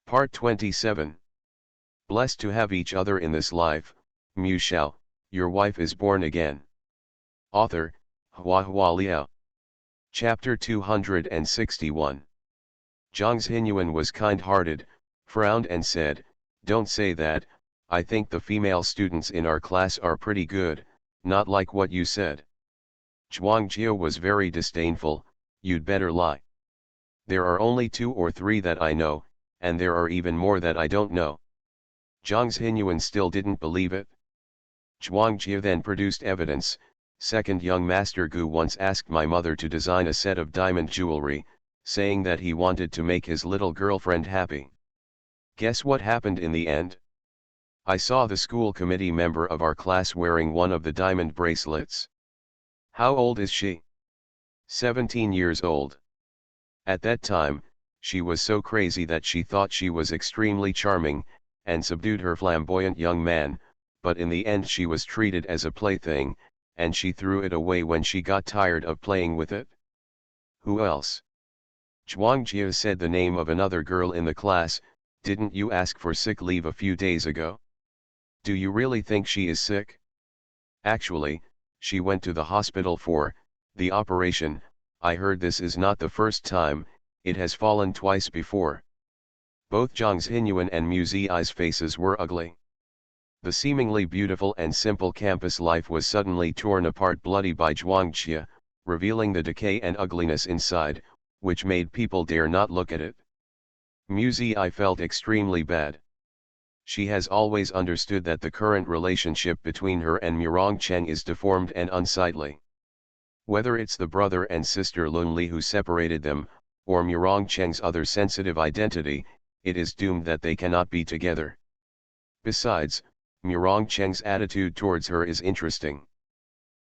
Part 27. Blessed to have each other in this life, Shao, your wife is born again. Author, HandsomeMaleLead. Chapter 261. Zhang Hinyuan was kind-hearted, frowned and said, "Don't say that, I think the female students in our class are pretty good, not like what you said." Zhuang Jia was very disdainful, "You'd better lie. There are only 2 or 3 that I know, and there are even more that I don't know." Zhang Hinyuan still didn't believe it. Zhuang Jia then produced evidence. "Second young master Gu once asked my mother to design a set of diamond jewelry, saying that he wanted to make his little girlfriend happy. Guess what happened in the end? I saw the school committee member of our class wearing one of the diamond bracelets. How old is she? 17 years old. At that time, she was so crazy that she thought she was extremely charming, and subdued her flamboyant young man, but in the end she was treated as a plaything, and she threw it away when she got tired of playing with it." "Who else?" Zhuang Jia said the name of another girl in the class. "Didn't you ask for sick leave a few days ago? Do you really think she is sick?" "Actually, she went to the hospital for the operation. I heard this is not the first time, it has fallen twice before." Both Zhang Hinyuan and Mu Zi's faces were ugly. The seemingly beautiful and simple campus life was suddenly torn apart bloody by Zhuang Jia, revealing the decay and ugliness inside, which made people dare not look at it. Mu Zi felt extremely bad. She has always understood that the current relationship between her and Murongcheng is deformed and unsightly. Whether it's the brother and sister Lunli who separated them, or Murongcheng's other sensitive identity, it is doomed that they cannot be together. Besides, Murongcheng's attitude towards her is interesting.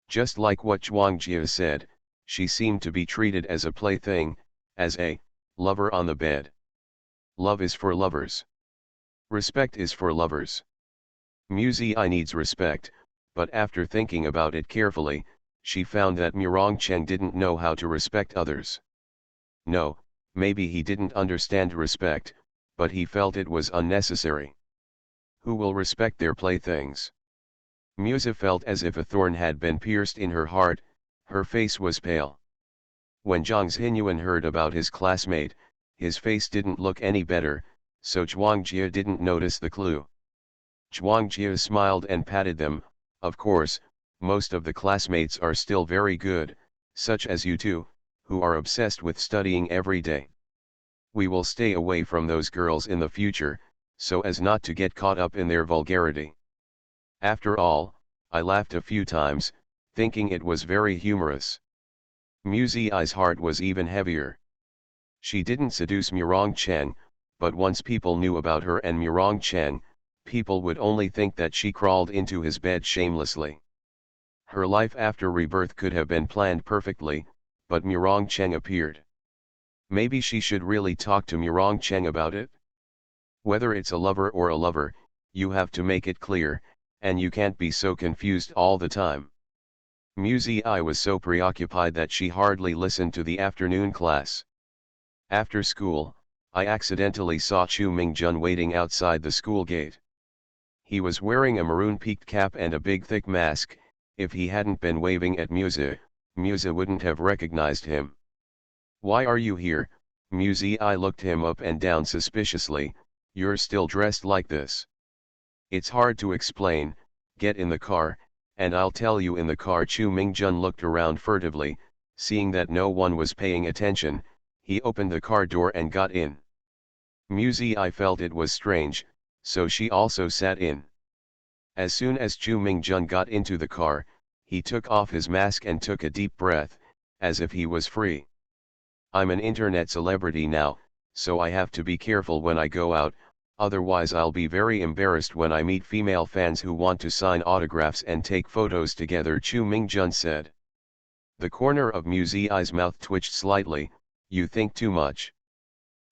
Just like what Zhuang Jia said, she seemed to be treated as a plaything, as a lover on the bed. Love is for lovers. Respect is for lovers. Mu Zi needs respect, but after thinking about it carefully, she found that Murongcheng didn't know how to respect others. No, maybe he didn't understand respect, but he felt it was unnecessary. Who will respect their playthings? Mu Zi felt as if a thorn had been pierced in her heart. Her face was pale. When Zhang Hinyuan heard about his classmate, his face didn't look any better, so Zhuang Jia didn't notice the clue. Zhuang Jia smiled and patted them. "Of course, most of the classmates are still very good, such as you two, who are obsessed with studying every day. We will stay away from those girls in the future, so as not to get caught up in their vulgarity." After all, I laughed a few times, thinking it was very humorous. Mu Zi's heart was even heavier. She didn't seduce Murongcheng, but once people knew about her and Murongcheng, people would only think that she crawled into his bed shamelessly. Her life after rebirth could have been planned perfectly, but Murongcheng appeared. Maybe she should really talk to Murongcheng about it? Whether it's a lover or a lover, you have to make it clear, and you can't be so confused all the time. Mu Zi was so preoccupied that she hardly listened to the afternoon class. After school, I accidentally saw Chu Mingjun waiting outside the school gate. He was wearing a maroon peaked cap and a big thick mask. If he hadn't been waving at Mu Zi wouldn't have recognized him. "Why are you here?" Mu Zi looked him up and down suspiciously. "You're still dressed like this." "It's hard to explain, get in the car, and I'll tell you." In the car, Chu Mingjun looked around furtively. Seeing that no one was paying attention, he opened the car door and got in. Mu Zi felt it was strange, so she also sat in. As soon as Chu Mingjun got into the car, he took off his mask and took a deep breath, as if he was free. "I'm an internet celebrity now, so I have to be careful when I go out, otherwise I'll be very embarrassed when I meet female fans who want to sign autographs and take photos together," Chu Mingjun said. The corner of Mu Zi's mouth twitched slightly. "You think too much."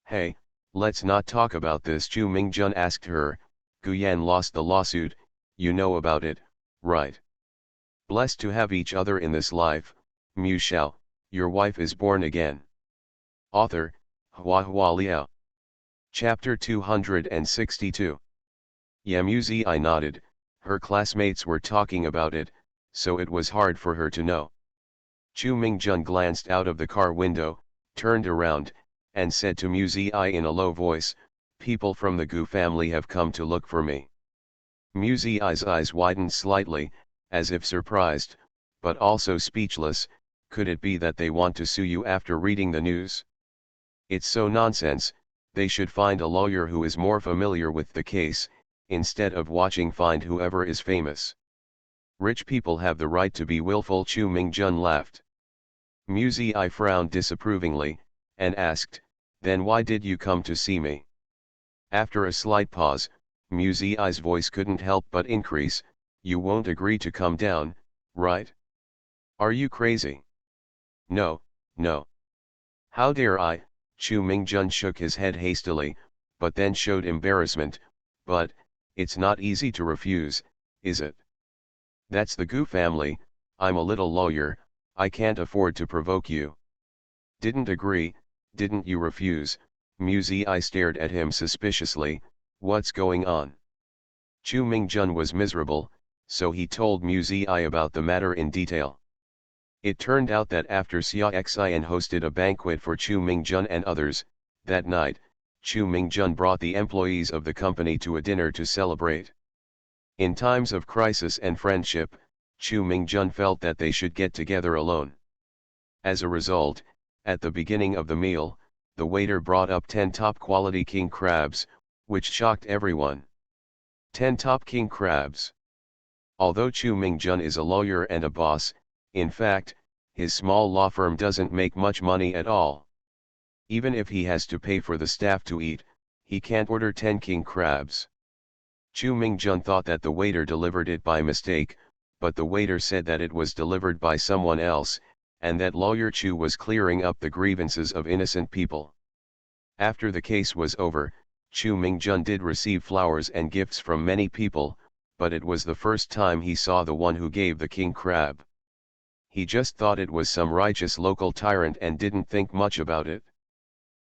"Hey, let's not talk about this," Chu Mingjun asked her. "Guyan lost the lawsuit, you know about it, right? Blessed to have each other in this life, Mu Shao, your wife is born again." Author, HandsomeMaleLead. Chapter 262. Yamuzi I nodded, her classmates were talking about it, so it was hard for her to know. Chu Mingjun glanced out of the car window, turned around, and said to Muzi I in a low voice, "People from the Gu family have come to look for me." Muzi I's eyes widened slightly, as if surprised, but also speechless. Could it be that they want to sue you after reading the news? It's so nonsense. They should find a lawyer who is more familiar with the case, instead of watching find whoever is famous. Rich people have the right to be willful. Chu Mingjun laughed. Muzi I frowned disapprovingly, and asked, "Then why did you come to see me?" After a slight pause, Muzi I's voice couldn't help but increase. "You won't agree to come down, right? Are you crazy?" "No, no. How dare I?" Chu Mingjun shook his head hastily, but then showed embarrassment. "But, it's not easy to refuse, is it? That's the Gu family. I'm a little lawyer, I can't afford to provoke you." "Didn't agree, didn't you refuse?" Muzi I stared at him suspiciously. "What's going on?" Chu Mingjun was miserable, so he told Muzi I about the matter in detail. It turned out that after Xia Xian hosted a banquet for Chu Mingjun and others, that night, Chu Mingjun brought the employees of the company to a dinner to celebrate. In times of crisis and friendship, Chu Mingjun felt that they should get together alone. As a result, at the beginning of the meal, the waiter brought up 10 top-quality king crabs, which shocked everyone. 10 top king crabs. Although Chu Mingjun is a lawyer and a boss, in fact, his small law firm doesn't make much money at all. Even if he has to pay for the staff to eat, he can't order 10 king crabs. Chu Mingjun thought that the waiter delivered it by mistake, but the waiter said that it was delivered by someone else, and that lawyer Chu was clearing up the grievances of innocent people. After the case was over, Chu Mingjun did receive flowers and gifts from many people, but it was the first time he saw the one who gave the king crab. He just thought it was some righteous local tyrant and didn't think much about it.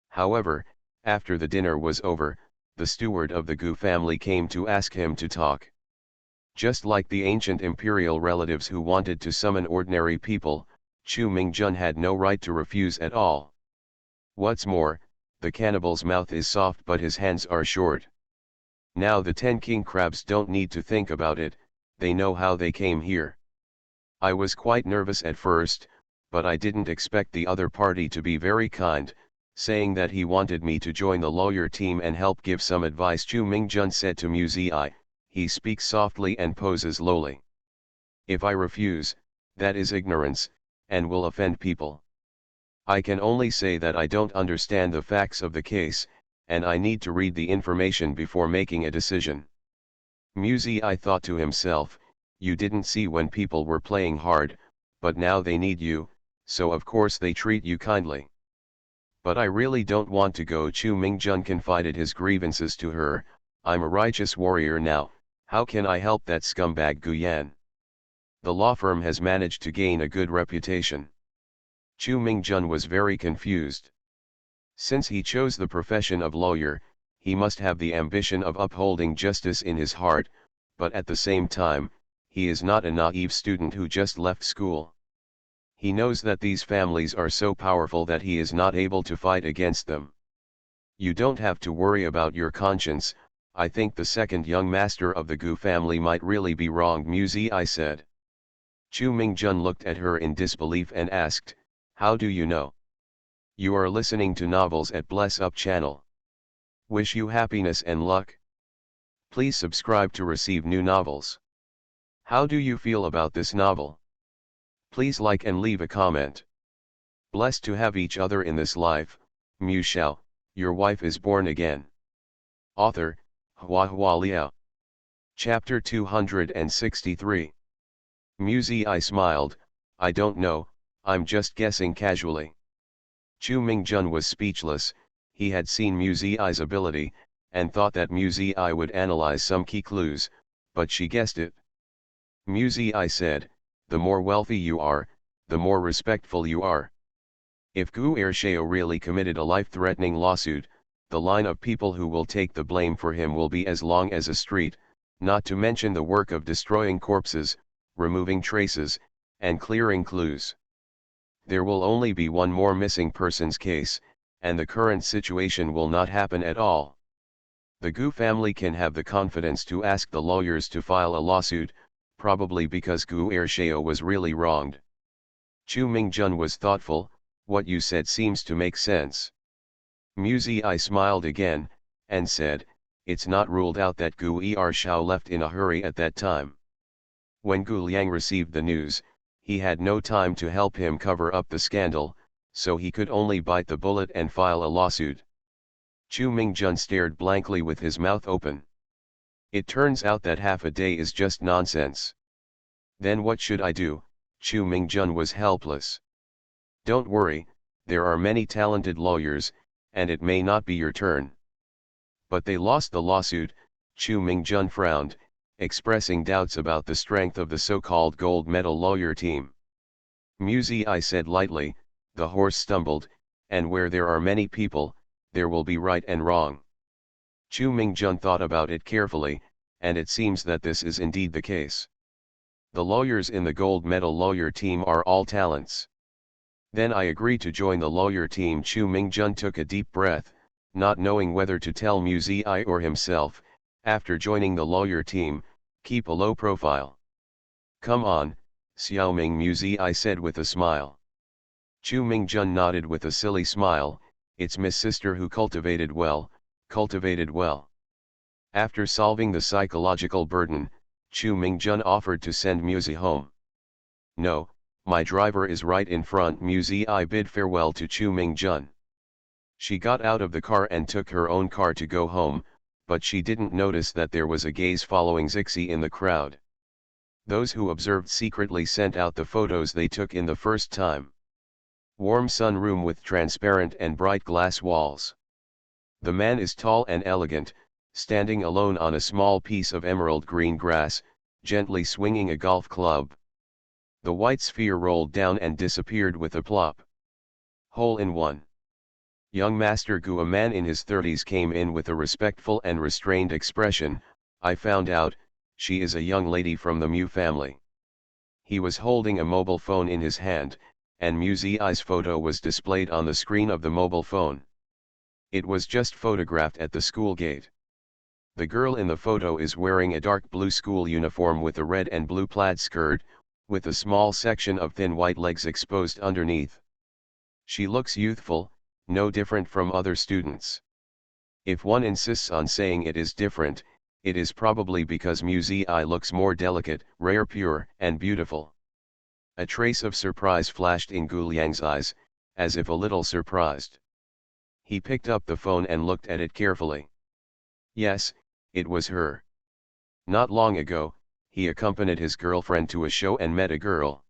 However, after the dinner was over, the steward of the Gu family came to ask him to talk. Just like the ancient imperial relatives who wanted to summon ordinary people, Chu Mingjun had no right to refuse at all. What's more, the cannibal's mouth is soft but his hands are short. Now the 10 king crabs don't need to think about it, they know how they came here. I was quite nervous at first, but I didn't expect the other party to be very kind, saying that he wanted me to join the lawyer team and help give some advice. Chu Mingjun said to Muzi I, he speaks softly and poses lowly. If I refuse, that is ignorance, and will offend people. I can only say that I don't understand the facts of the case, and I need to read the information before making a decision. Muzi I thought to himself, you didn't see when people were playing hard, but now they need you, so of course they treat you kindly. But I really don't want to go. Chu Mingjun confided his grievances to her. I'm a righteous warrior now, how can I help that scumbag Guyan? The law firm has managed to gain a good reputation. Chu Mingjun was very confused. Since he chose the profession of lawyer, he must have the ambition of upholding justice in his heart, but at the same time, he is not a naive student who just left school. He knows that these families are so powerful that he is not able to fight against them. You don't have to worry about your conscience. I think the second young master of the Gu family might really be wrong, Muzi I said. Chu Mingjun looked at her in disbelief and asked, how do you know? You are listening to novels at Bless Up channel. Wish you happiness and luck. Please subscribe to receive new novels. How do you feel about this novel? Please like and leave a comment. Blessed to have each other in this life. Shao, your wife is born again. Author, Hua Liao. Chapter 263. Muzi I smiled, I don't know, I'm just guessing casually. Chu Mingjun was speechless. He had seen Muzi I's ability, and thought that Muzi I would analyze some key clues, but she guessed it. Muzi I said, the more wealthy you are, the more respectful you are. If Gu Shao really committed a life-threatening lawsuit, the line of people who will take the blame for him will be as long as a street, not to mention the work of destroying corpses, removing traces, and clearing clues. There will only be one more missing persons case, and the current situation will not happen at all. The Gu family can have the confidence to ask the lawyers to file a lawsuit, probably because Gu heir Shao was really wronged. Chu Mingjun was thoughtful. What you said seems to make sense. Muzi smiled again, and said, it's not ruled out that Gu er Shao left in a hurry at that time. When Gu Liang received the news, he had no time to help him cover up the scandal, so he could only bite the bullet and file a lawsuit. Chu Mingjun stared blankly with his mouth open. It turns out that half a day is just nonsense. Then what should I do? Chu Mingjun was helpless. Don't worry, there are many talented lawyers, and it may not be your turn. But they lost the lawsuit. Chu Mingjun frowned, expressing doubts about the strength of the so-called gold medal lawyer team. Muzi said lightly, the horse stumbled, and where there are many people, there will be right and wrong. Chu Mingjun thought about it carefully, and it seems that this is indeed the case. The lawyers in the gold medal lawyer team are all talents. Then I agree to join the lawyer team. Chu Mingjun took a deep breath, not knowing whether to tell Muzi or himself. After joining the lawyer team, keep a low profile. Come on, Xiaoming, Muzi said with a smile. Chu Mingjun nodded with a silly smile. It's Miss Sister who cultivated well. After solving the psychological burden, Chu Mingjun offered to send Muzi home. No, my driver is right in front. Muzi bid farewell to Chu Mingjun. She got out of the car and took her own car to go home, but she didn't notice that there was a gaze following Zixi in the crowd. Those who observed secretly sent out the photos they took in the first time. Warm sun room with transparent and bright glass walls. The man is tall and elegant, standing alone on a small piece of emerald green grass, gently swinging a golf club. The white sphere rolled down and disappeared with a plop. Hole in one. Young Master Gu, a man in his 30s, came in with a respectful and restrained expression. I found out, she is a young lady from the Mu family. He was holding a mobile phone in his hand, and Muzi's photo was displayed on the screen of the mobile phone. It was just photographed at the school gate. The girl in the photo is wearing a dark blue school uniform with a red and blue plaid skirt, with a small section of thin white legs exposed underneath. She looks youthful, no different from other students. If one insists on saying it is different, it is probably because Muzi looks more delicate, rare, pure, and beautiful. A trace of surprise flashed in Gu Liang's eyes, as if a little surprised. He picked up the phone and looked at it carefully. Yes, it was her. Not long ago, he accompanied his girlfriend to a show and met a girl.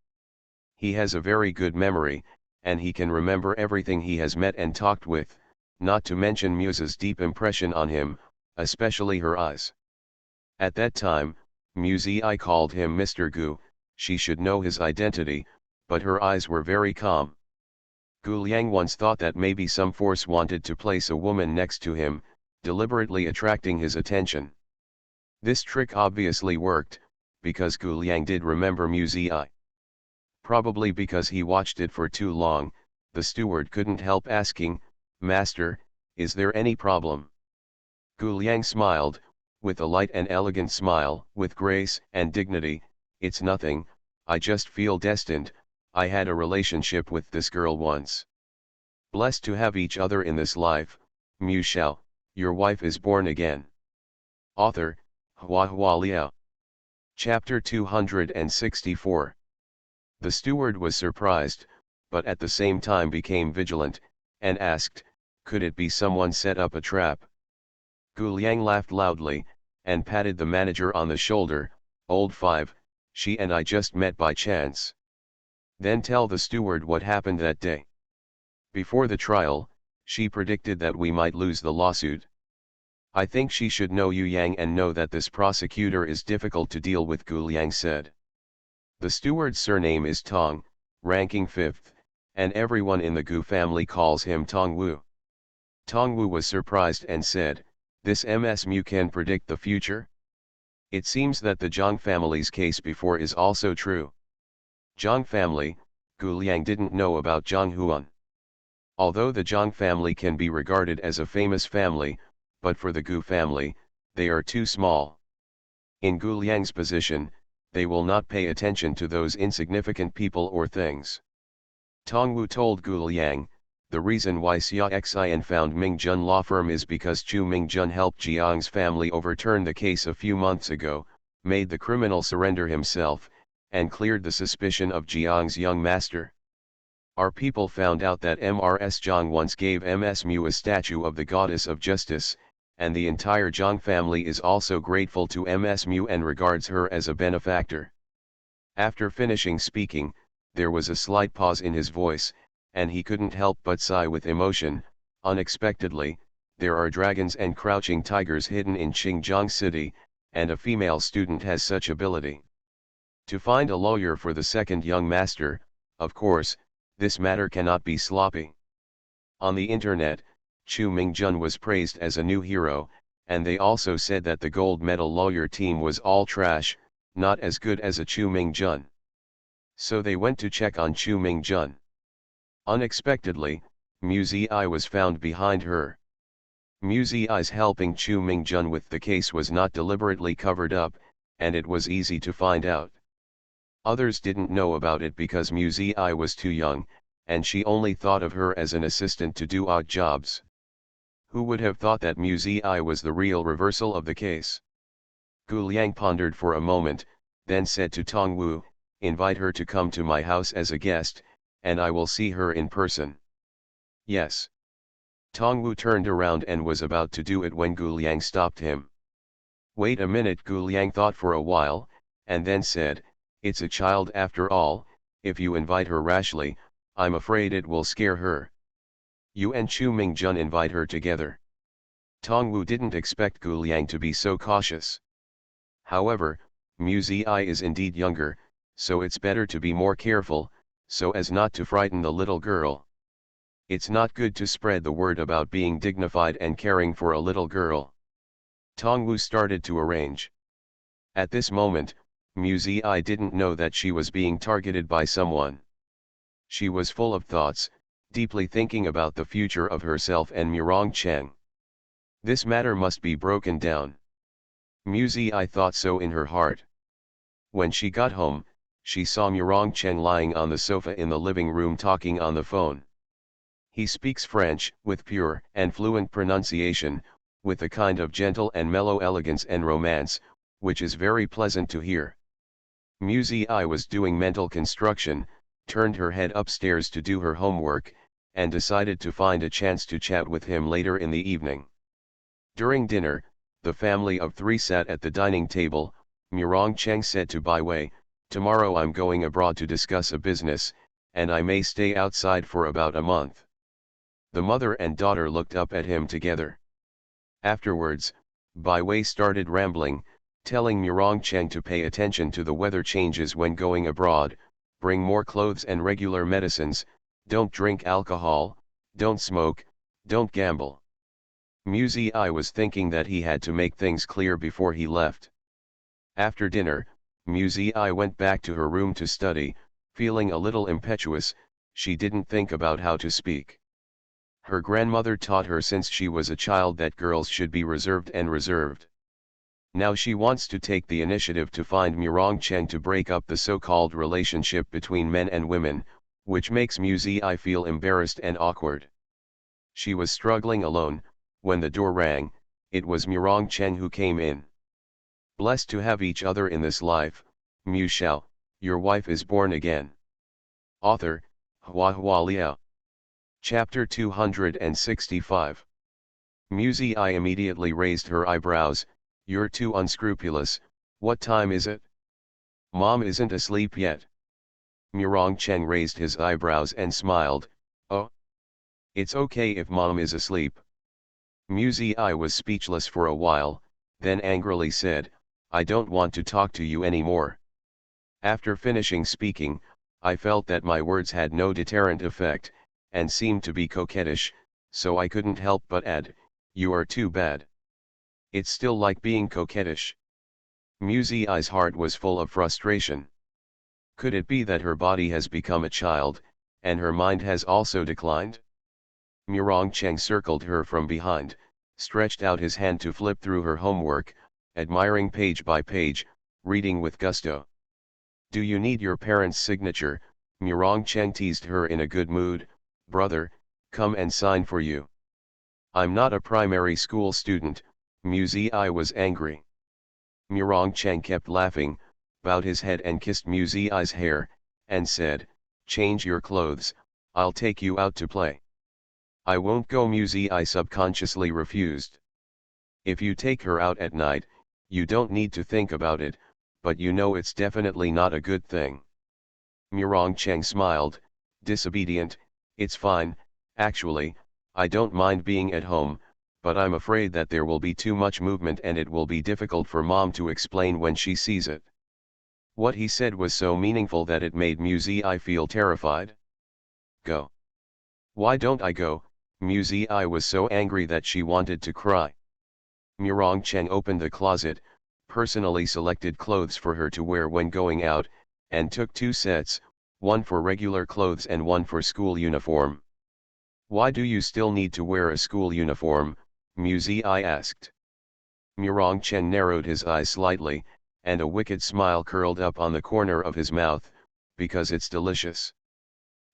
He has a very good memory, and he can remember everything he has met and talked with, not to mention Muse's deep impression on him, especially her eyes. At that time, Muse called him Mr. Gu. She should know his identity, but her eyes were very calm. Gu Liang once thought that maybe some force wanted to place a woman next to him, deliberately attracting his attention. This trick obviously worked, because Gu Liang did remember Muse. Probably because he watched it for too long, the steward couldn't help asking, "Master, is there any problem?" Gu Liang smiled, with a light and elegant smile, with grace and dignity. "It's nothing, I just feel destined. I had a relationship with this girl once. Blessed to have each other in this life. Mu Shao, your wife is born again." Author, Hua Hua Liao. Chapter 264. The steward was surprised, but at the same time became vigilant, and asked, could it be someone set up a trap? Gu Liang laughed loudly, and patted the manager on the shoulder. "Old Five, she and I just met by chance." Then tell the steward what happened that day. Before the trial, she predicted that we might lose the lawsuit. I think she should know Yu Yang and know that this prosecutor is difficult to deal with, Gu Liang said. The steward's surname is Tong, ranking 5th, and everyone in the Gu family calls him Tong Wu. Tongwu was surprised and said, "This MSMU can predict the future? It seems that the Zhang family's case before is also true." Zhang family, Gu Liang didn't know about Zhang Huan. Although the Zhang family can be regarded as a famous family, but for the Gu family, they are too small. In Gu Liang's position, they will not pay attention to those insignificant people or things. Tongwu told Gu Liang, the reason why Xia Xian found Mingjun law firm is because Chu Mingjun helped Jiang's family overturn the case a few months ago, made the criminal surrender himself, and cleared the suspicion of Jiang's young master. Our people found out that Mrs. Zhang once gave MSMU a statue of the goddess of justice, and the entire Zhang family is also grateful to MSMU and regards her as a benefactor. After finishing speaking, there was a slight pause in his voice, and he couldn't help but sigh with emotion. Unexpectedly, there are dragons and crouching tigers hidden in Xinjiang City, and a female student has such ability. To find a lawyer for the second young master, of course, this matter cannot be sloppy. On the internet, Chu Mingjun was praised as a new hero, and they also said that the gold medal lawyer team was all trash, not as good as a Chu Mingjun. So they went to check on Chu Mingjun. Unexpectedly, Mu Ziyi was found behind her. Mu Ziyi's helping Chu Mingjun with the case was not deliberately covered up, and it was easy to find out. Others didn't know about it because Mu Ziyi was too young, and she only thought of her as an assistant to do odd jobs. Who would have thought that Mu Ziyi was the real reversal of the case? Gu Liang pondered for a moment, then said to Tongwu, "Invite her to come to my house as a guest, and I will see her in person." "Yes." Tongwu turned around and was about to do it when Gu Liang stopped him. "Wait a minute." Gu Liang thought for a while, and then said, "It's a child after all. If you invite her rashly, I'm afraid it will scare her. You and Chu Mingjun invite her together." Tongwu didn't expect Gu Liang to be so cautious. However, Mu Ziyi is indeed younger, so it's better to be more careful, so as not to frighten the little girl. It's not good to spread the word about being dignified and caring for a little girl. Tongwu started to arrange. At this moment, Mu Ziyi didn't know that she was being targeted by someone. She was full of thoughts, deeply thinking about the future of herself and Murongcheng. This matter must be broken down. Mu Ziyi thought so in her heart. When she got home, she saw Murongcheng lying on the sofa in the living room talking on the phone. He speaks French with pure and fluent pronunciation, with a kind of gentle and mellow elegance and romance, which is very pleasant to hear. Mu Ziyi was doing mental construction, turned her head upstairs to do her homework, and decided to find a chance to chat with him later in the evening. During dinner, the family of three sat at the dining table. Murongcheng said to Bai Wei, "Tomorrow I'm going abroad to discuss a business, and I may stay outside for about a month." The mother and daughter looked up at him together. Afterwards, Bai Wei started rambling, telling Murongcheng to pay attention to the weather changes when going abroad, bring more clothes and regular medicines, don't drink alcohol, don't smoke, don't gamble. Mu Ziyi was thinking that he had to make things clear before he left. After dinner, Mu Ziyi went back to her room to study, feeling a little impetuous. She didn't think about how to speak. Her grandmother taught her since she was a child that girls should be reserved and reserved. Now she wants to take the initiative to find Murongcheng to break up the so-called relationship between men and women, which makes Mu Ziyi feel embarrassed and awkward. She was struggling alone. When the door rang, it was Murongcheng who came in. "Blessed to have each other in this life, Mu Shao, your wife is born again." Author, HhandsomeMaleLead. Chapter 265. Mu Ziyi immediately raised her eyebrows. "You're too unscrupulous. What time is it? Mom isn't asleep yet." Murongcheng raised his eyebrows and smiled. "Oh. It's okay if Mom is asleep." Mu Ziyi was speechless for a while, then angrily said, "I don't want to talk to you anymore." After finishing speaking, I felt that my words had no deterrent effect, and seemed to be coquettish, so I couldn't help but add, you are too bad. It's still like being coquettish. Musie's heart was full of frustration. Could it be that her body has become a child, and her mind has also declined? Murong Cheng circled her from behind, stretched out his hand to flip through her homework, admiring page by page, reading with gusto. Do you need your parents' signature? Murong Cheng teased her in a good mood. Brother, come and sign for you. I'm not a primary school student. Musie was angry. Murong Cheng kept laughing, bowed his head and kissed Musie's hair, and said, change your clothes, I'll take you out to play. I won't go. Musie subconsciously refused. If you take her out at night, you don't need to think about it, but you know it's definitely not a good thing. Murong Cheng smiled, disobedient, it's fine, actually, I don't mind being at home, but I'm afraid that there will be too much movement and it will be difficult for Mom to explain when she sees it. What he said was so meaningful that it made Musie feel terrified. Go. Why don't I go? Musie was so angry that she wanted to cry. Murong Cheng opened the closet, personally selected clothes for her to wear when going out, and took 2 sets, one for regular clothes and one for school uniform. Why do you still need to wear a school uniform? Musie asked. Murong Cheng narrowed his eyes slightly, and a wicked smile curled up on the corner of his mouth, because it's delicious.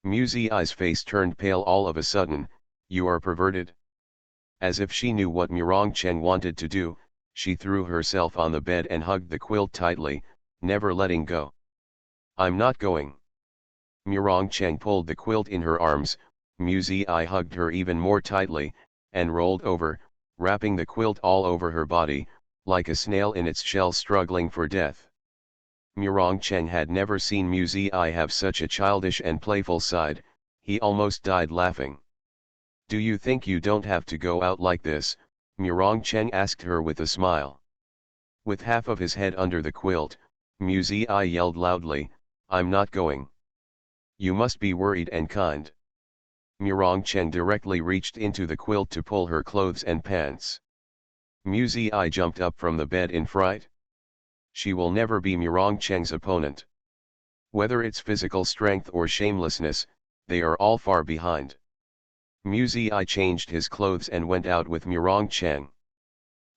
Musie's face turned pale all of a sudden. You are perverted? As if she knew what Murong Cheng wanted to do, she threw herself on the bed and hugged the quilt tightly, never letting go. I'm not going. Murong Cheng pulled the quilt in her arms. Musie hugged her even more tightly, and rolled over, wrapping the quilt all over her body, like a snail in its shell struggling for death. Murong Cheng had never seen Musie have such a childish and playful side. He almost died laughing. Do you think you don't have to go out like this? Murong Cheng asked her with a smile. With half of his head under the quilt, Musie yelled loudly, I'm not going. You must be worried and kind. Murong Cheng directly reached into the quilt to pull her clothes and pants. Musie jumped up from the bed in fright. She will never be Murong Cheng's opponent. Whether it's physical strength or shamelessness, they are all far behind. Musie changed his clothes and went out with Murong Cheng.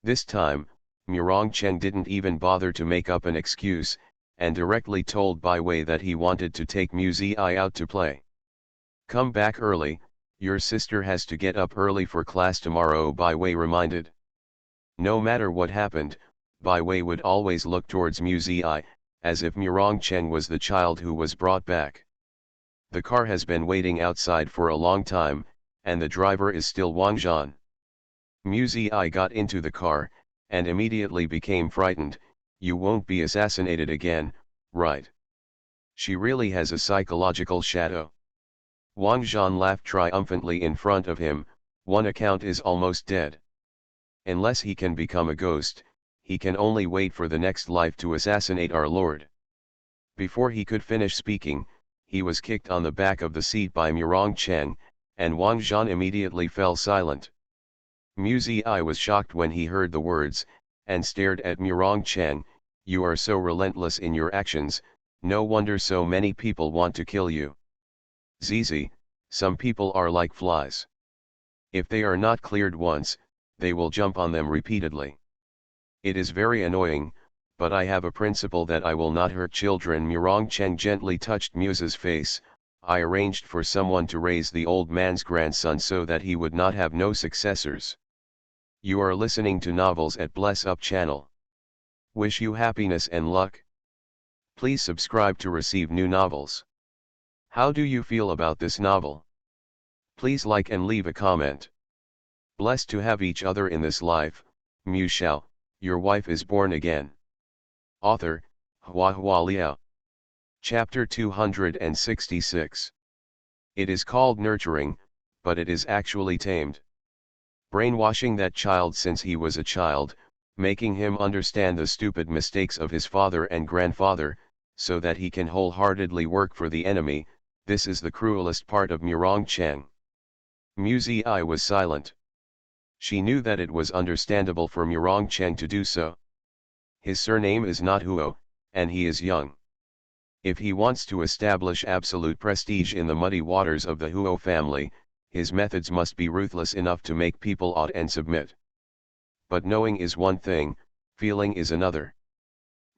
This time, Murong Cheng didn't even bother to make up an excuse, and directly told Bai Wei that he wanted to take Musie out to play. Come back early, your sister has to get up early for class tomorrow, Bai Wei reminded. No matter what happened, Bai Wei would always look towards Musie, as if Murong Cheng was the child who was brought back. The car has been waiting outside for a long time, and the driver is still Wang Zhan. Musie got into the car, and immediately became frightened. You won't be assassinated again, right? She really has a psychological shadow. Wang Zhan laughed triumphantly in front of him. One account is almost dead. Unless he can become a ghost, he can only wait for the next life to assassinate our Lord. Before he could finish speaking, he was kicked on the back of the seat by Murong Cheng, and Wang Zhan immediately fell silent. Musie was shocked when he heard the words, and stared at Murong Cheng. You are so relentless in your actions, no wonder so many people want to kill you. Zizi, some people are like flies. If they are not cleared once, they will jump on them repeatedly. It is very annoying, but I have a principle that I will not hurt children. Murong Cheng gently touched Muse's face. I arranged for someone to raise the old man's grandson so that he would not have no successors. You are listening to Novels at Bless Up channel. Wish you happiness and luck. Please subscribe to receive new novels. How do you feel about this novel? Please like and leave a comment. Blessed to have each other in this life. Shao, your wife is born again. Author, Hua Liao. Chapter 266. It is called nurturing, but it is actually tamed. Brainwashing that child since he was a child, making him understand the stupid mistakes of his father and grandfather, so that he can wholeheartedly work for the enemy. This is the cruelest part of Murong Cheng. Muzi was silent. She knew that it was understandable for Murong Cheng to do so. His surname is not Huo, and he is young. If he wants to establish absolute prestige in the muddy waters of the Huo family, his methods must be ruthless enough to make people awed and submit. But knowing is one thing, feeling is another.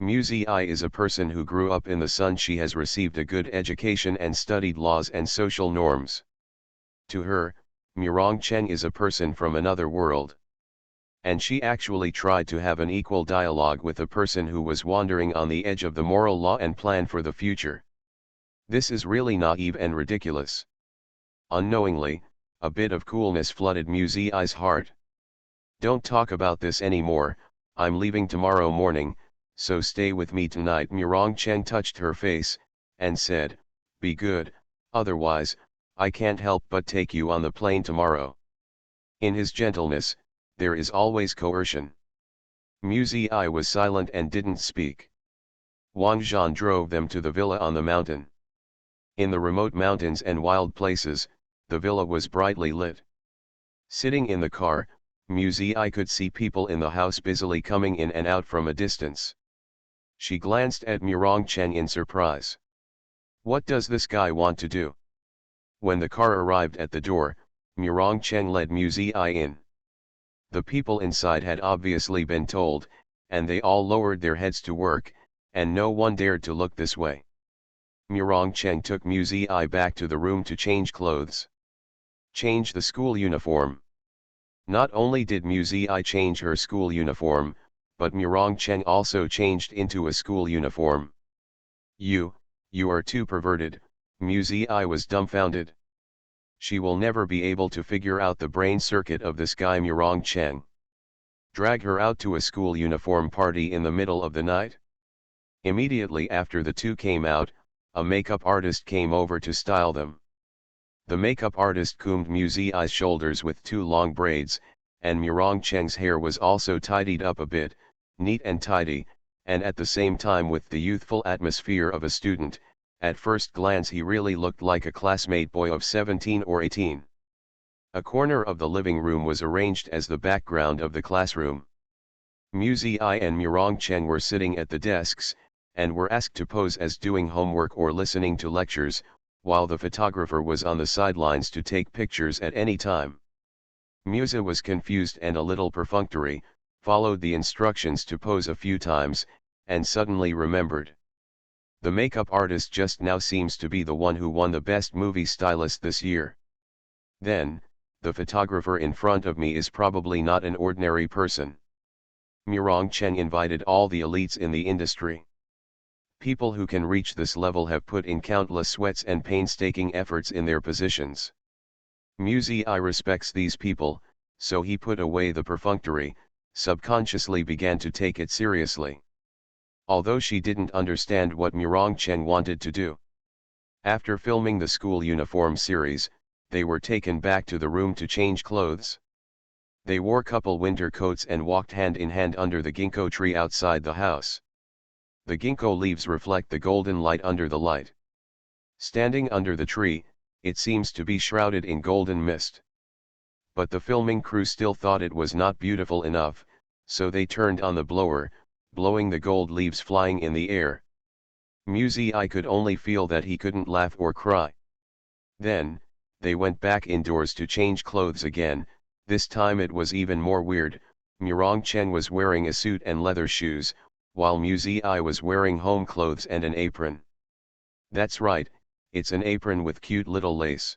Muzi is a person who grew up in the sun. She has received a good education and studied laws and social norms. To her, Murong Cheng is a person from another world. And she actually tried to have an equal dialogue with a person who was wandering on the edge of the moral law and plan for the future. This is really naive and ridiculous. Unknowingly, a bit of coolness flooded Muzi's heart. Don't talk about this anymore, I'm leaving tomorrow morning, so stay with me tonight. Murong Cheng touched her face, and said, be good, otherwise, I can't help but take you on the plane tomorrow. In his gentleness, there is always coercion. Muzi was silent and didn't speak. Wang Zhan drove them to the villa on the mountain. In the remote mountains and wild places, the villa was brightly lit. Sitting in the car, Muzi could see people in the house busily coming in and out from a distance. She glanced at Murong Cheng in surprise. What does this guy want to do? When the car arrived at the door, Murong Cheng led Muzi in. The people inside had obviously been told, and they all lowered their heads to work, and no one dared to look this way. Murong Cheng took Muzi back to the room to change clothes. Change the school uniform. Not only did Muzi change her school uniform, but Murong Cheng also changed into a school uniform. You are too perverted, Muzi was dumbfounded. She will never be able to figure out the brain circuit of this guy Murong Cheng. Drag her out to a school uniform party in the middle of the night? Immediately after the two came out, a makeup artist came over to style them. The makeup artist combed Muzi's shoulders with two long braids, and Murong Cheng's hair was also tidied up a bit, neat and tidy, and at the same time with the youthful atmosphere of a student. At first glance he really looked like a classmate boy of 17 or 18. A corner of the living room was arranged as the background of the classroom. Muzi and Murong Cheng were sitting at the desks, and were asked to pose as doing homework or listening to lectures, while the photographer was on the sidelines to take pictures at any time. Muzi was confused and a little perfunctory, followed the instructions to pose a few times, and suddenly remembered. The makeup artist just now seems to be the one who won the Best Movie Stylist this year. Then, the photographer in front of me is probably not an ordinary person. Murong Cheng invited all the elites in the industry. People who can reach this level have put in countless sweats and painstaking efforts in their positions. Muzi respects these people, so he put away the perfunctory, subconsciously began to take it seriously. Although she didn't understand what Murong Cheng wanted to do. After filming the school uniform series, they were taken back to the room to change clothes. They wore couple winter coats and walked hand in hand under the ginkgo tree outside the house. The ginkgo leaves reflect the golden light under the light. Standing under the tree, it seems to be shrouded in golden mist. But the filming crew still thought it was not beautiful enough, so they turned on the blower, blowing the gold leaves flying in the air. Muzi could only feel that he couldn't laugh or cry. Then, they went back indoors to change clothes again. This time it was even more weird. Murong Cheng was wearing a suit and leather shoes, while Muzi was wearing home clothes and an apron. That's right, it's an apron with cute little lace.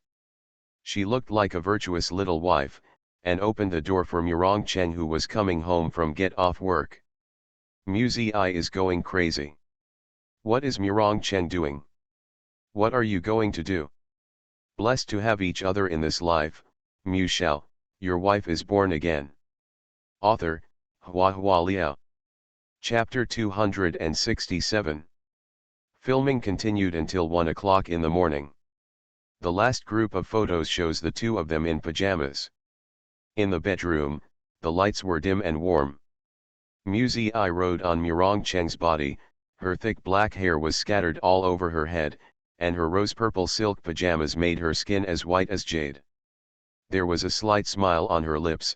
She looked like a virtuous little wife, and opened the door for Murong Cheng, who was coming home from get off work. Muzi is going crazy. What is Murong Cheng doing? What are you going to do? Blessed to have each other in this life, Shao, your wife is born again. Author, Hua Liao. Chapter 267. Filming continued until 1 o'clock in the morning. The last group of photos shows the two of them in pajamas. In the bedroom, the lights were dim and warm. Muzi rode on Murong Cheng's body, her thick black hair was scattered all over her head, and her rose-purple silk pajamas made her skin as white as jade. There was a slight smile on her lips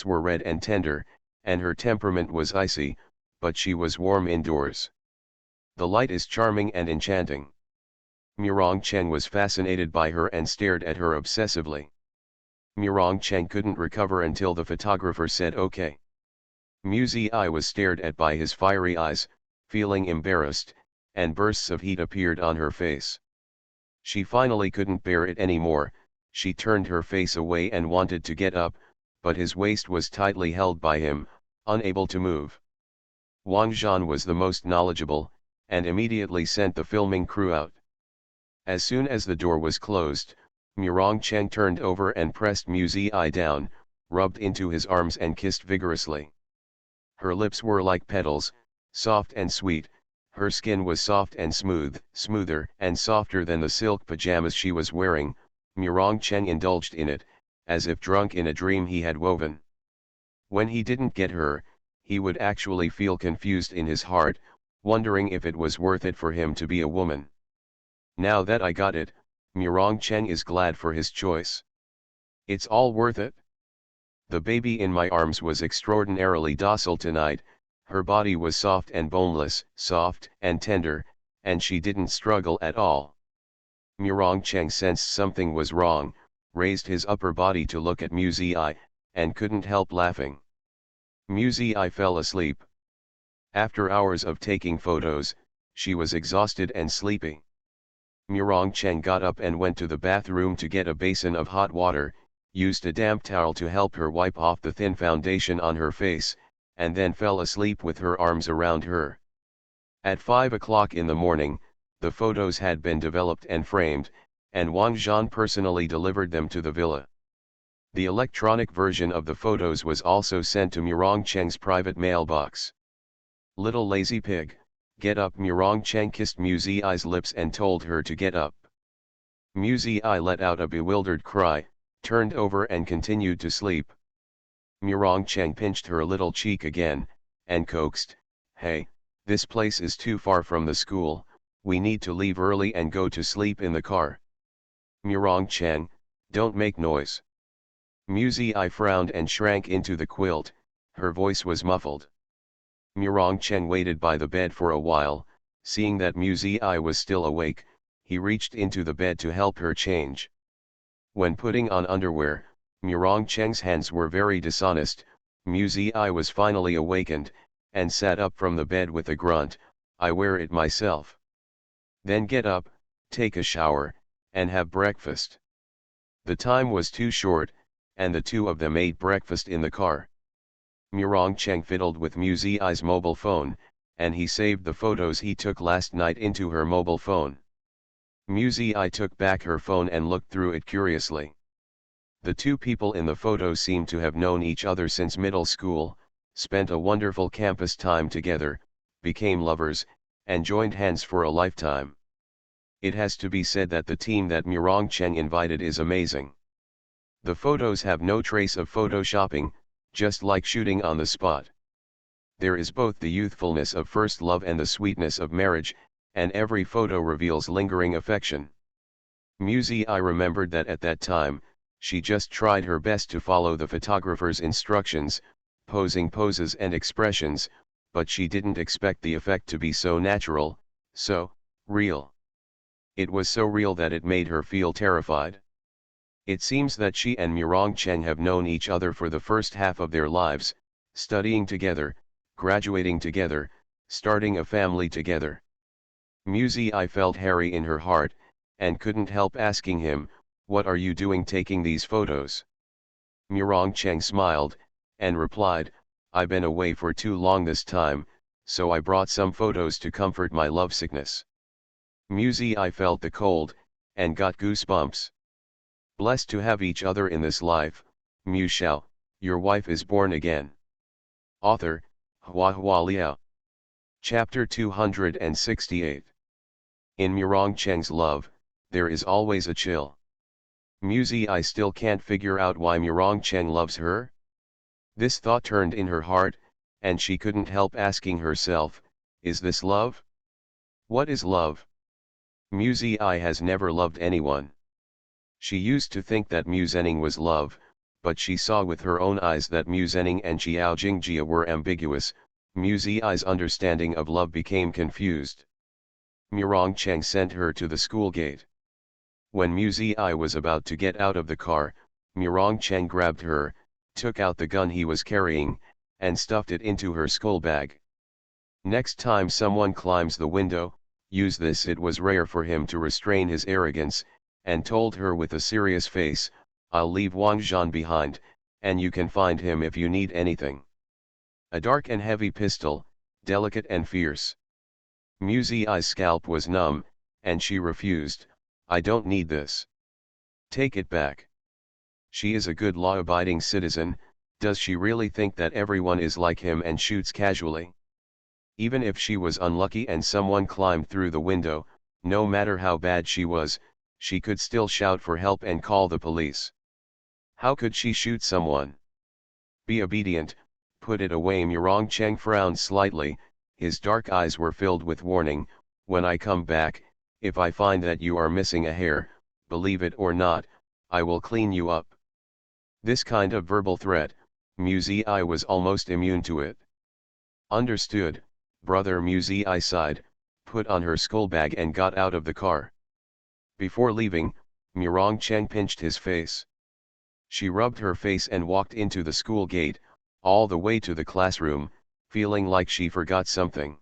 were red and tender, and her temperament was icy, but she was warm indoors. The light is charming and enchanting. Murong Cheng was fascinated by her and stared at her obsessively. Murong Cheng couldn't recover until the photographer said okay. Muzi I was stared at by his fiery eyes, feeling embarrassed, and bursts of heat appeared on her face. She finally couldn't bear it anymore. She turned her face away and wanted to get up, but his waist was tightly held by him, unable to move. Wang Zhan was the most knowledgeable, and immediately sent the filming crew out. As soon as the door was closed, Murong Cheng turned over and pressed Muzi I down, rubbed into his arms and kissed vigorously. Her lips were like petals, soft and sweet. Her skin was soft and smooth, smoother and softer than the silk pajamas she was wearing. Murong Cheng indulged in it, as if drunk in a dream he had woven. When he didn't get her, he would actually feel confused in his heart, wondering if it was worth it for him to be a woman. Now that I got it, Murong Cheng is glad for his choice. It's all worth it. The baby in my arms was extraordinarily docile tonight. Her body was soft and boneless, soft and tender, and she didn't struggle at all. Murong Cheng sensed something was wrong, raised his upper body to look at Muzi I, and couldn't help laughing. Muzi I fell asleep. After hours of taking photos, she was exhausted and sleepy. Murong Cheng got up and went to the bathroom to get a basin of hot water, used a damp towel to help her wipe off the thin foundation on her face, and then fell asleep with her arms around her. At 5 o'clock in the morning, the photos had been developed and framed, and Wang Zhan personally delivered them to the villa. The electronic version of the photos was also sent to Murong Cheng's private mailbox. Little lazy pig, get up! Murong Cheng kissed Muzi I's lips and told her to get up. Muzi I let out a bewildered cry, turned over and continued to sleep. Murong Cheng pinched her little cheek again, and coaxed, "Hey, this place is too far from the school, we need to leave early and go to sleep in the car." "Murong Cheng, don't make noise." Muzi I frowned and shrank into the quilt, her voice was muffled. Murong Cheng waited by the bed for a while. Seeing that Muzi I was still awake, he reached into the bed to help her change. When putting on underwear, Murong Cheng's hands were very dishonest. Muzi I was finally awakened, and sat up from the bed with a grunt, "I wear it myself." "Then get up, take a shower, and have breakfast." The time was too short, and the two of them ate breakfast in the car. Murong Cheng fiddled with Muzi I's mobile phone, and he saved the photos he took last night into her mobile phone. Muzi I took back her phone and looked through it curiously. The two people in the photo seemed to have known each other since middle school, spent a wonderful campus time together, became lovers, and joined hands for a lifetime. It has to be said that the team that Murong Cheng invited is amazing. The photos have no trace of photoshopping, just like shooting on the spot. There is both the youthfulness of first love and the sweetness of marriage, and every photo reveals lingering affection. Muzi I remembered that at that time, she just tried her best to follow the photographer's instructions, posing poses and expressions, but she didn't expect the effect to be so natural, so real. It was so real that it made her feel terrified. It seems that she and Murong Cheng have known each other for the first half of their lives, studying together, graduating together, starting a family together. Muzi I felt Harry in her heart, and couldn't help asking him, "What are you doing taking these photos?" Murong Cheng smiled, and replied, "I've been away for too long this time, so I brought some photos to comfort my lovesickness." Muzi I felt the cold, and got goosebumps. Blessed to have each other in this life, Mu Shao, your wife is born again. Author, Hua Liao. Chapter 268. In Murong Cheng's love, there is always a chill. Muzi I still can't figure out why Murong Cheng loves her. This thought turned in her heart, and she couldn't help asking herself, is this love? What is love? Muzi I has never loved anyone. She used to think that musening was love, but she saw with her own eyes that musening and Xiao Jingjia were ambiguous. Mu Zi's understanding of love became confused. Murong Cheng sent her to the school gate. When Mu Zi was about to get out of the car, Murong Cheng grabbed her, took out the gun he was carrying, and stuffed it into her school bag. Next time someone climbs the window, use this. It was rare for him to restrain his arrogance, and told her with a serious face, I'll leave Wang Zhan behind, and you can find him if you need anything. A dark and heavy pistol, delicate and fierce. Mu Zi's scalp was numb, and she refused, I don't need this. Take it back. She is a good law-abiding citizen. Does she really think that everyone is like him and shoots casually? Even if she was unlucky and someone climbed through the window, no matter how bad she was, she could still shout for help and call the police. How could she shoot someone? Be obedient, put it away. Murong Cheng frowned slightly, his dark eyes were filled with warning. When I come back, if I find that you are missing a hair, believe it or not, I will clean you up. This kind of verbal threat, Mu Zi was almost immune to it. Understood, brother. Mu Zi sighed, put on her school bag and got out of the car. Before leaving, Murong Cheng pinched his face. She rubbed her face and walked into the school gate, all the way to the classroom, feeling like she forgot something.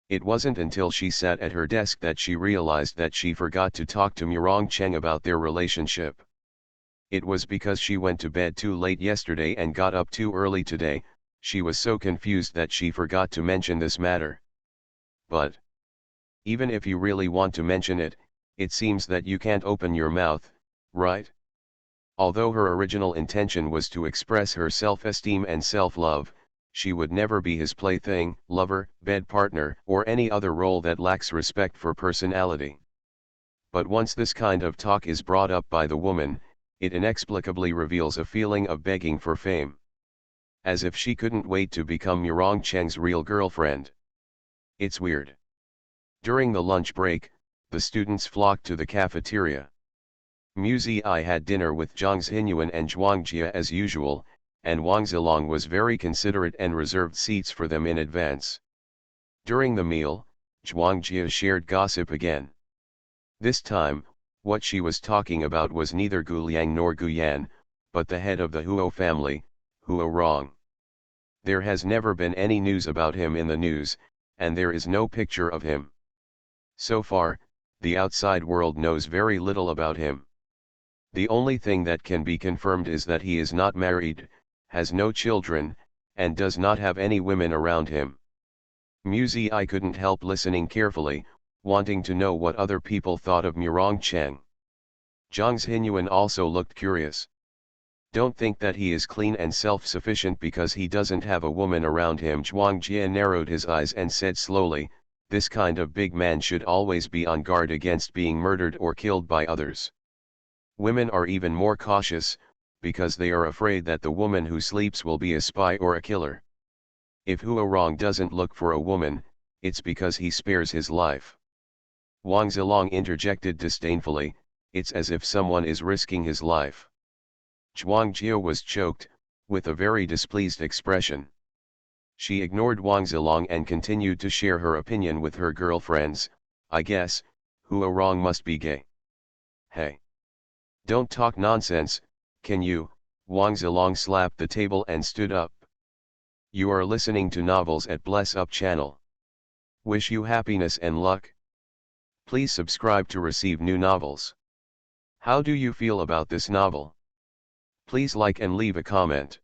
It wasn't until she sat at her desk that she realized that she forgot to talk to Murong Cheng about their relationship. It was because she went to bed too late yesterday and got up too early today. She was so confused that she forgot to mention this matter. But even if you really want to mention it, it seems that you can't open your mouth, right? Although her original intention was to express her self-esteem and self-love, she would never be his plaything, lover, bed partner, or any other role that lacks respect for personality. But once this kind of talk is brought up by the woman, it inexplicably reveals a feeling of begging for fame. As if she couldn't wait to become Murong Cheng's real girlfriend. It's weird. During the lunch break, the students flocked to the cafeteria. Mu Zi had dinner with Zhang Xinyuan and Zhuang Jia as usual, and Wang Zilong was very considerate and reserved seats for them in advance. During the meal, Zhuang Jia shared gossip again. This time, what she was talking about was neither Gu Liang nor Gu Yan, but the head of the Huo family, Huo Rong. There has never been any news about him in the news, and there is no picture of him. So far, the outside world knows very little about him. The only thing that can be confirmed is that he is not married, has no children, and does not have any women around him. Mu Zi couldn't help listening carefully, wanting to know what other people thought of Murong Cheng. Zhang Xinyuan also looked curious. Don't think that he is clean and self-sufficient because he doesn't have a woman around him. Zhuang Jia narrowed his eyes and said slowly, this kind of big man should always be on guard against being murdered or killed by others. Women are even more cautious, because they are afraid that the woman who sleeps will be a spy or a killer. If Huo Rong doesn't look for a woman, it's because he spares his life. Wang Zilong interjected disdainfully, it's as if someone is risking his life. Zhuang Jia was choked, with a very displeased expression. She ignored Wang Zilong and continued to share her opinion with her girlfriends. I guess, Huo Rong must be gay. Hey! Don't talk nonsense, can you? Wang Zilong slapped the table and stood up. You are listening to Novels at Bless Up channel. Wish you happiness and luck. Please subscribe to receive new novels. How do you feel about this novel? Please like and leave a comment.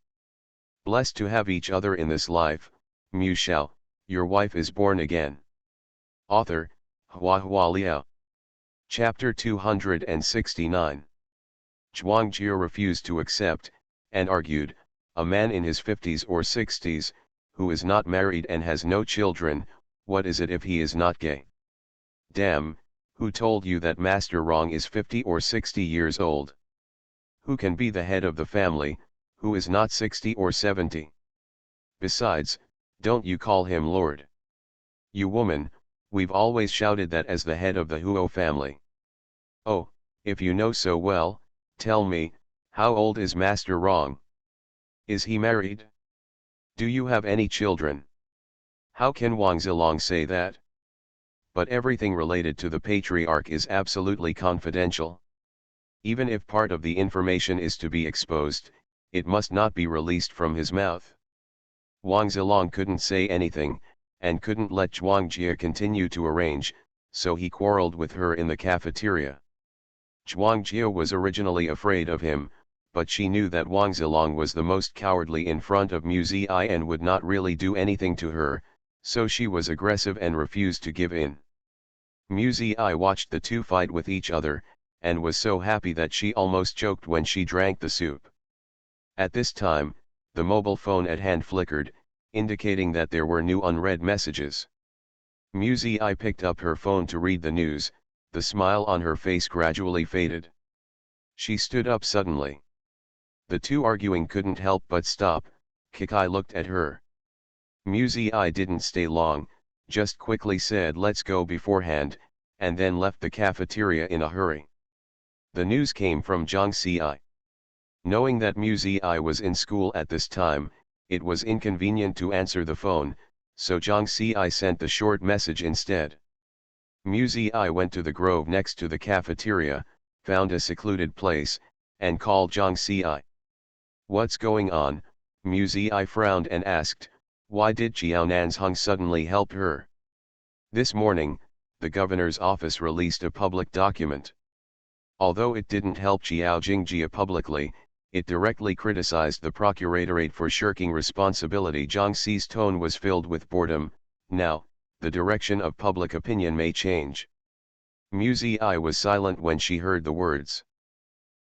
Blessed to have each other in this life. Mu Shao, your wife is born again. Author, Hua Liao. Chapter 269. Zhuang Jia refused to accept, and argued, a man in his 50s or 60s, who is not married and has no children, what is it if he is not gay? Damn, who told you that Master Rong is 50 or 60 years old? Who can be the head of the family, who is not 60 or 70? Besides, don't you call him Lord. You woman, we've always shouted that as the head of the Huo family. Oh, If you know so well, tell me, how old is Master Wrong? Is he married? Do you have any children? How can Wang Zilong say that? But everything related to the patriarch is absolutely confidential. Even if part of the information is to be exposed, it must not be released from his mouth. Wang Zilong couldn't say anything, and couldn't let Zhuang Jie continue to arrange, so he quarreled with her in the cafeteria. Zhuang Jie was originally afraid of him, but she knew that Wang Zilong was the most cowardly in front of Mu Zi and would not really do anything to her, so she was aggressive and refused to give in. Mu Zi watched the two fight with each other, and was so happy that she almost choked when she drank the soup. At this time, the mobile phone at hand flickered, indicating that there were new unread messages. Mu Zi picked up her phone to read the news. The smile on her face gradually faded. She stood up suddenly. The two arguing couldn't help but stop. Kikai looked at her. Mu Zi didn't stay long, just quickly said let's go beforehand, and then left the cafeteria in a hurry. The news came from Zhang Xi. Knowing that Mu Zi was in school at this time, it was inconvenient to answer the phone, so Zhang Xi sent the short message instead. Mu Zi went to the grove next to the cafeteria, found a secluded place, and called Zhang Xi. What's going on? Mu Zi frowned and asked, why did Xiao Nanzheng suddenly help her? This morning, the governor's office released a public document. Although it didn't help Xiao Jingjie publicly, it directly criticized the procuratorate for shirking responsibility. Zhang Xi's tone was filled with boredom. Now, the direction of public opinion may change. Mu Zi was silent when she heard the words.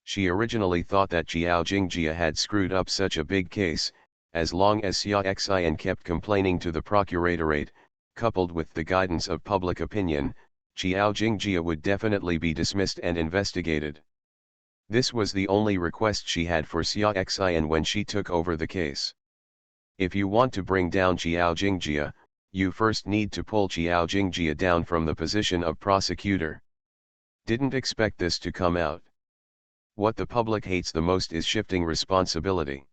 She originally thought that Xiao Jingjie had screwed up such a big case. As long as Xia Xian kept complaining to the procuratorate, coupled with the guidance of public opinion, Xiao Jingjie would definitely be dismissed and investigated. This was the only request she had for Xia Xian when she took over the case. If you want to bring down Xiao Jingjie, you first need to pull Xiao Jingjie down from the position of prosecutor. Didn't expect this to come out. What the public hates the most is shifting responsibility.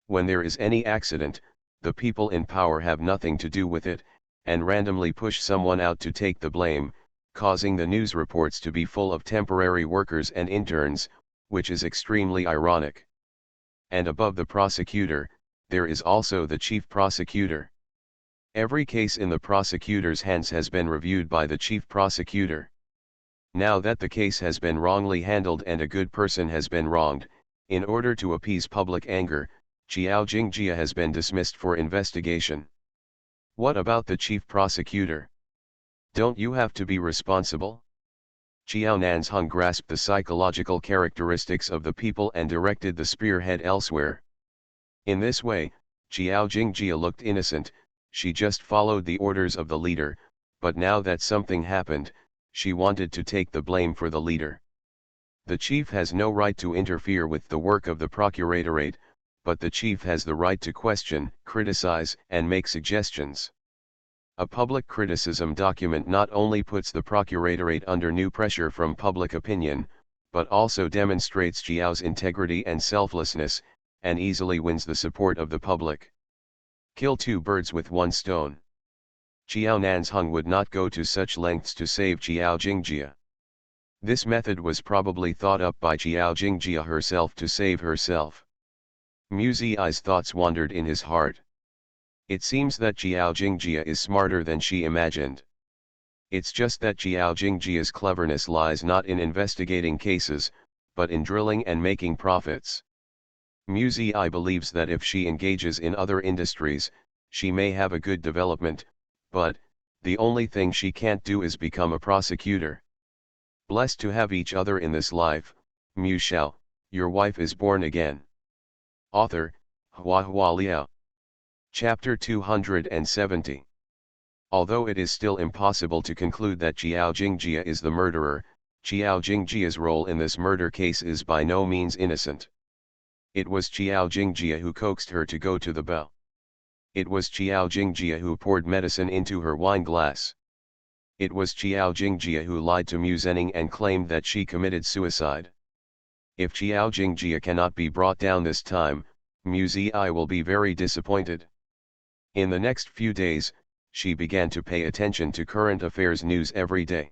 When there is any accident, the people in power have nothing to do with it, and randomly push someone out to take the blame, causing the news reports to be full of temporary workers and interns, which is extremely ironic. And above the prosecutor, there is also the chief prosecutor. Every case in the prosecutor's hands has been reviewed by the chief prosecutor. Now that the case has been wrongly handled and a good person has been wronged, in order to appease public anger, Xiao Jingjie has been dismissed for investigation. What about the chief prosecutor? Don't you have to be responsible? Xiao Nanzheng grasped the psychological characteristics of the people and directed the spearhead elsewhere. In this way, Xiao Jingjie looked innocent. She just followed the orders of the leader, but now that something happened, she wanted to take the blame for the leader. The chief has no right to interfere with the work of the procuratorate, but the chief has the right to question, criticize, and make suggestions. A public criticism document not only puts the procuratorate under new pressure from public opinion, but also demonstrates Xiao's integrity and selflessness, and easily wins the support of the public. Kill two birds with one stone. Xiao Nanzheng would not go to such lengths to save Xiao Jingjie. This method was probably thought up by Xiao Jingjie herself to save herself. Mu Zi's thoughts wandered in his heart. It seems that Xiao Jingjie is smarter than she imagined. It's just that Xiao Jingjie's cleverness lies not in investigating cases, but in drilling and making profits. Mu Zi believes that if she engages in other industries, she may have a good development, but the only thing she can't do is become a prosecutor. Blessed to have each other in this life, Mu Shao, your wife is born again. Author, Hua Liao. Chapter 270. Although it is still impossible to conclude that Xiao Jingjie is the murderer, Xiao Jingjie's role in this murder case is by no means innocent. It was Xiao Jingjie who coaxed her to go to the bell. It was Xiao Jingjie who poured medicine into her wine glass. It was Qiao Jingjia who lied to Mu Zhenning and claimed that she committed suicide. If Qiao Jingjia cannot be brought down this time, Mu Zi will be very disappointed. In the next few days, she began to pay attention to current affairs news every day.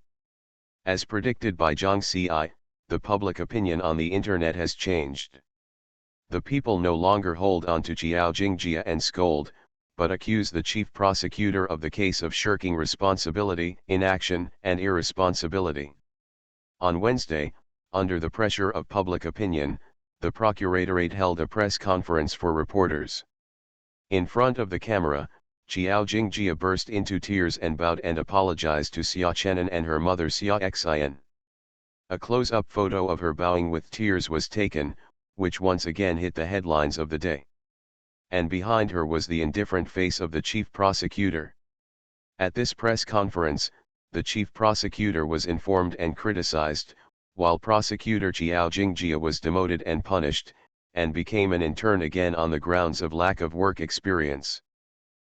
As predicted by Zhang Xi, the public opinion on the internet has changed. The people no longer hold on to Qiao Jingjia and scold, but accuse the chief prosecutor of the case of shirking responsibility, inaction, and irresponsibility. On Wednesday, under the pressure of public opinion, the Procuratorate held a press conference for reporters. In front of the camera, Qiao Jingjia burst into tears and bowed and apologized to Xia Chenan and her mother Xia Xian. A close-up photo of her bowing with tears was taken, which once again hit the headlines of the day. And behind her was the indifferent face of the chief prosecutor. At this press conference, the chief prosecutor was informed and criticized, while prosecutor Qiao Jingjia was demoted and punished, and became an intern again on the grounds of lack of work experience.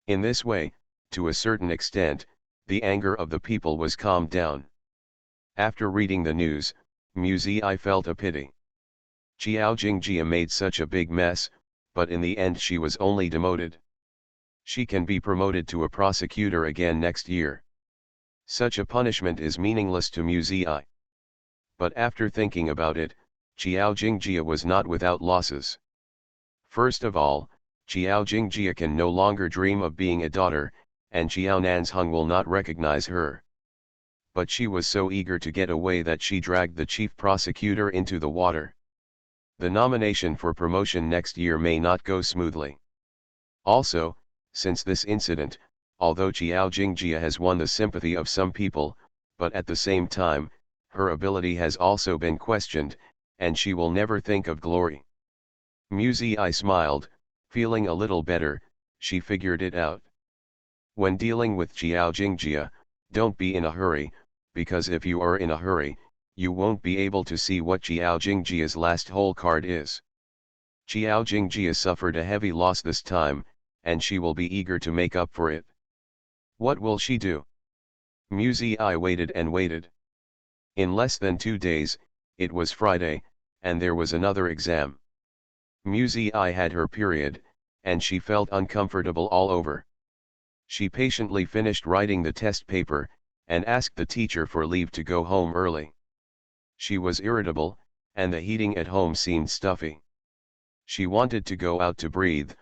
In this way, to a certain extent, the anger of the people was calmed down. After reading the news, Mu Zi felt a pity. Qiao Jingjia made such a big mess, but in the end she was only demoted. She can be promoted to a prosecutor again next year. Such a punishment is meaningless to Mu Zi. But after thinking about it, Qiao Jingjia was not without losses. First of all, Qiao Jingjia can no longer dream of being a daughter, and Qiao Nanzheng will not recognize her. But she was so eager to get away that she dragged the chief prosecutor into the water. The nomination for promotion next year may not go smoothly. Also, since this incident, although Qiao Jingjia has won the sympathy of some people, but at the same time, her ability has also been questioned, and she will never think of glory. Mu Zi smiled, feeling a little better. She figured it out. When dealing with Qiao Jingjia, don't be in a hurry, because if you are in a hurry, you won't be able to see what Qiao Jingjia's last hole card is. Qiao Jingjia suffered a heavy loss this time, and she will be eager to make up for it. What will she do? Mu Zi waited and waited. In less than 2 days, it was Friday, and there was another exam. Mu Zi had her period, and she felt uncomfortable all over. She patiently finished writing the test paper, and asked the teacher for leave to go home early. She was irritable, and the heating at home seemed stuffy. She wanted to go out to breathe,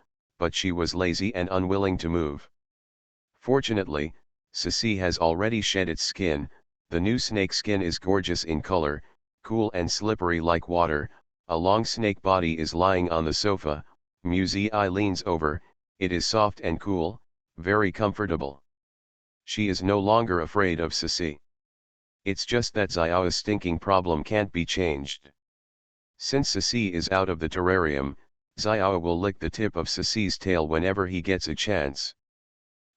but she was lazy and unwilling to move. Fortunately, Sisi has already shed its skin. The new snake skin is gorgeous in color, cool and slippery like water. A long snake body is lying on the sofa. Mu Zi leans over. It is soft and cool, very comfortable. She is no longer afraid of Sisi. It's just that Xiao's stinking problem can't be changed. Since Sisi is out of the terrarium, Xiao will lick the tip of Sisi's tail whenever he gets a chance.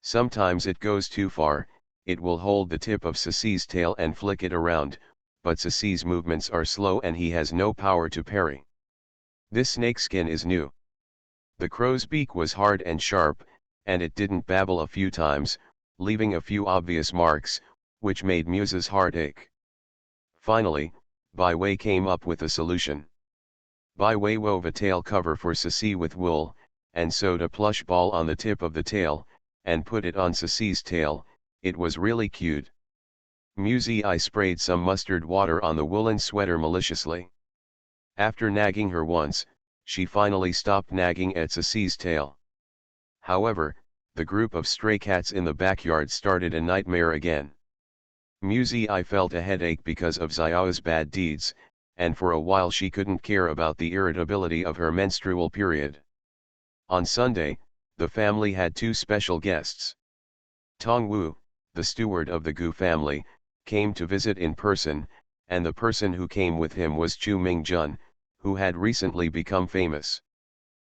Sometimes it goes too far. It will hold the tip of Sisi's tail and flick it around, but Sisi's movements are slow and he has no power to parry. This snake skin is new. The crow's beak was hard and sharp, and it didn't babble a few times, leaving a few obvious marks, which made Muse's heart ache. Finally, Bai Wei came up with a solution. Bai Wei wove a tail cover for Sisi with wool, and sewed a plush ball on the tip of the tail, and put it on Sisi's tail. It was really cute. Mu Zi sprayed some mustard water on the woolen sweater maliciously. After nagging her once, she finally stopped nagging at Sisi's tail. However, the group of stray cats in the backyard started a nightmare again. Mu Zi felt a headache because of Xiao's bad deeds, and for a while she couldn't care about the irritability of her menstrual period. On Sunday, the family had 2 special guests. Tong Wu, the steward of the Gu family, came to visit in person, and the person who came with him was Chu Mingjun, who had recently become famous.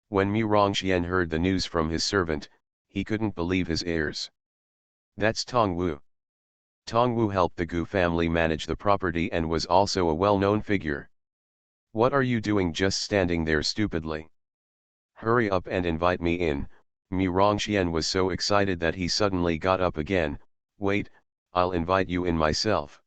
When Mu Rongxian heard the news from his servant, he couldn't believe his ears. That's Tong Wu. Tong Wu helped the Gu family manage the property and was also a well-known figure. What are you doing just standing there stupidly? Hurry up and invite me in. Mu Rongxian was so excited that he suddenly got up again. Wait, I'll invite you in myself.